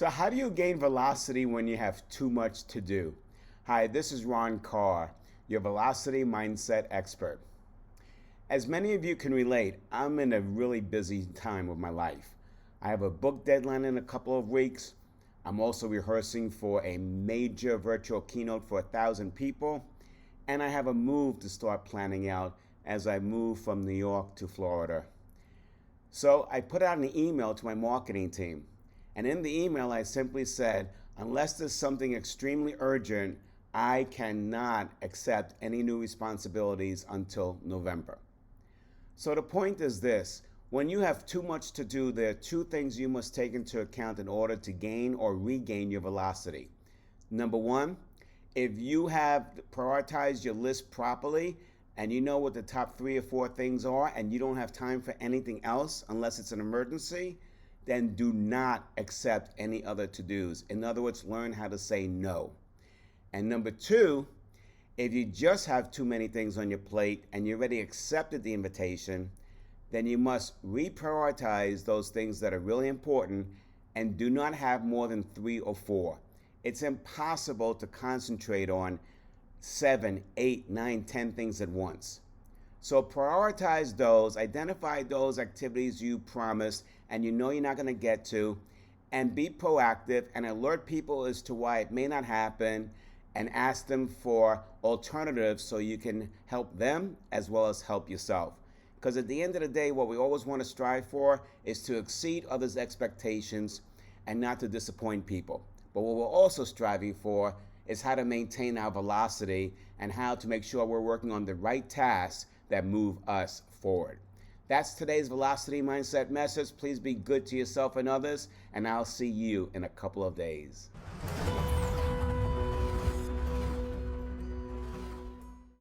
So how do you gain velocity when you have too much to do? Hi, this is Ron Carr, your velocity mindset expert. As many of you can relate, I'm in a really busy time of my life. I have a book deadline in a couple of weeks. I'm also rehearsing for a major virtual keynote for 1,000 people. And I have a move to start planning out as I move from New York to Florida. So I put out an email to my marketing team. And in the email, I simply said, unless there's something extremely urgent, I cannot accept any new responsibilities until November. So the point is this: when you have too much to do, there are two things you must take into account in order to gain or regain your velocity. Number one, if you have prioritized your list properly and you know what the top 3 or 4 things are and you don't have time for anything else unless it's an emergency, then do not accept any other to-dos. In other words, learn how to say no. And number 2, if you just have too many things on your plate and you already accepted the invitation, then you must reprioritize those things that are really important and do not have more than 3 or 4. It's impossible to concentrate on 7, 8, 9, 10 things at once. So prioritize those, identify those activities you promised and you know you're not going to get to, and be proactive and alert people as to why it may not happen and ask them for alternatives so you can help them as well as help yourself. Because at the end of the day, what we always want to strive for is to exceed others' expectations and not to disappoint people. But what we're also striving for is how to maintain our velocity and how to make sure we're working on the right tasks that move us forward. That's today's Velocity Mindset message. Please be good to yourself and others, and I'll see you in a couple of days.